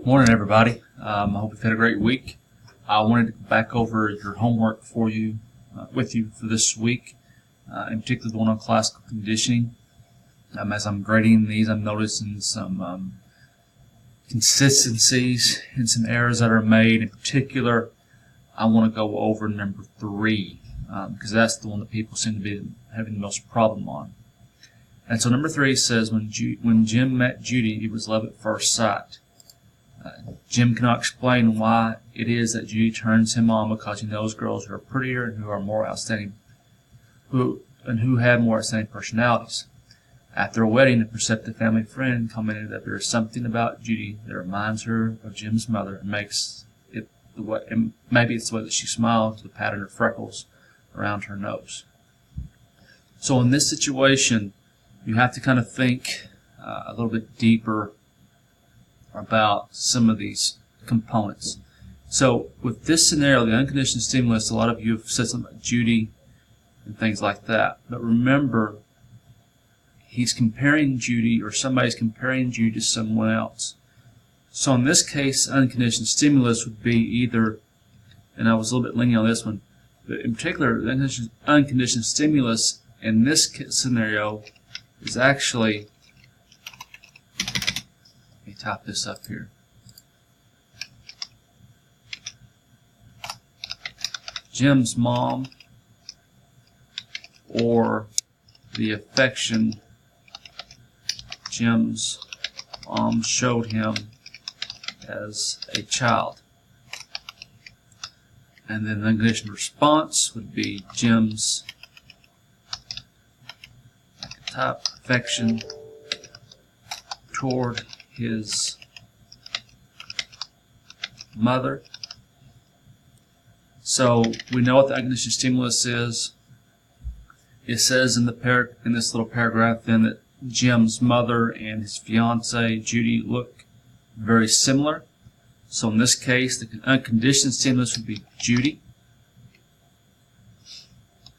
Morning, everybody. I hope you've had a great week. I wanted to go back over your homework for you, with you for this week, in particular the one on classical conditioning. As I'm grading these, I'm noticing some consistencies and some errors that are made. In particular, I want to go over number 3, because that's the one that people seem to be having the most problem on. And so number 3 says, when Jim met Judy, it was love at first sight. Jim cannot explain why it is that Judy turns him on, because he knows girls who are prettier and who are more outstanding, who have more outstanding personalities. After a wedding, a perceptive family friend commented that there is something about Judy that reminds her of Jim's mother and makes it maybe it's the way that she smiles, the pattern of freckles around her nose. So in this situation, you have to kind of think a little bit deeper about some of these components. So with this scenario, the unconditioned stimulus, a lot of you have said something about Judy and things like that. But remember, he's comparing Judy, or somebody's comparing Judy to someone else. So in this case, unconditioned stimulus would be either, and I was a little bit lenient on this one, but in particular, the unconditioned stimulus in this scenario is actually, let me type this up here. Jim's mom, or the affection Jim's mom showed him as a child. And then the unconditional response would be Jim's affection toward his mother. So we know what the unconditional stimulus is. It says in this little paragraph then that Jim's mother and his fiancée Judy look very similar. So in this case, the unconditioned stimulus would be Judy,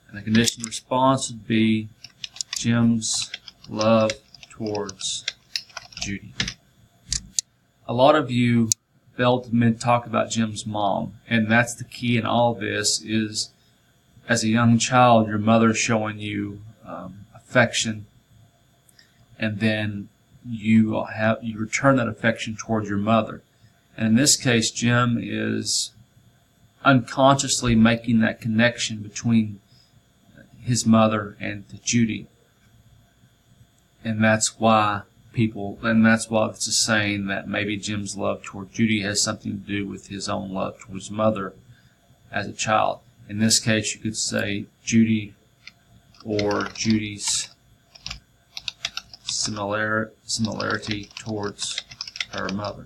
and the conditional response would be Jim's love towards Judy. A lot of you failed to talk about Jim's mom, and that's the key in all of this. Is as a young child, your mother showing you affection, and then you return that affection towards your mother. And in this case, Jim is unconsciously making that connection between his mother and Judy. And that's why it's a saying that maybe Jim's love toward Judy has something to do with his own love towards his mother as a child. In this case, you could say Judy, or Judy's similarity towards her mother.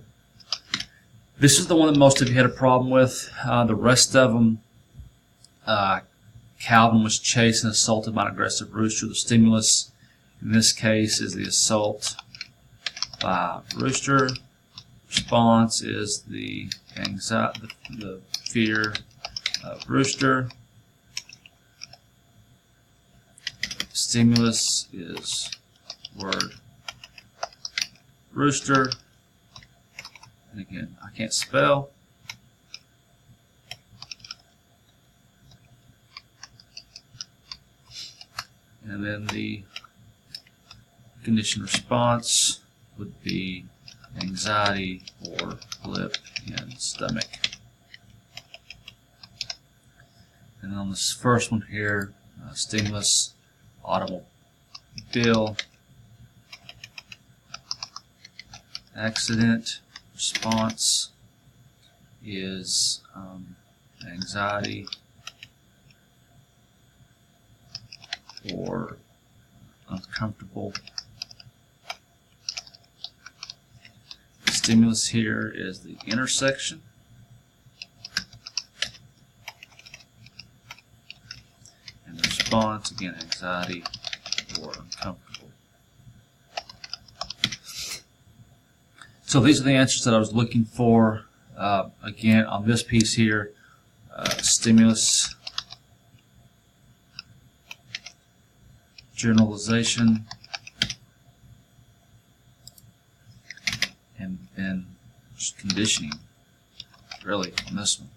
This is the one that most of you had a problem with. The rest of them, Calvin was chased and assaulted by an aggressive rooster. The stimulus in this case is the assault by rooster. Response is the anxiety, the fear of rooster. Stimulus is word rooster. And again, I can't spell. And then the conditioned response would be anxiety or lip and stomach. And on this first one here, stimulus, automobile, accident. Response is anxiety or uncomfortable. Stimulus here is the intersection. And the response, again, anxiety or uncomfortable. So these are the answers that I was looking for. Again, on this piece here, stimulus, generalization, and then Just conditioning, really, on this one.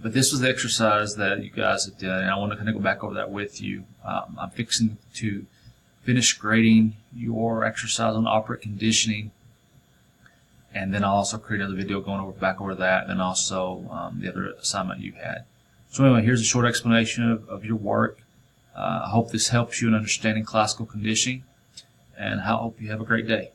But this was the exercise that you guys had done, and I want to kind of go back over that with you. I'm fixing to finish grading your exercise on operant conditioning, and then I'll also create another video going back over that, and then also the other assignment you had. So anyway, here's a short explanation of your work. I hope this helps you in understanding classical conditioning, and I hope you have a great day.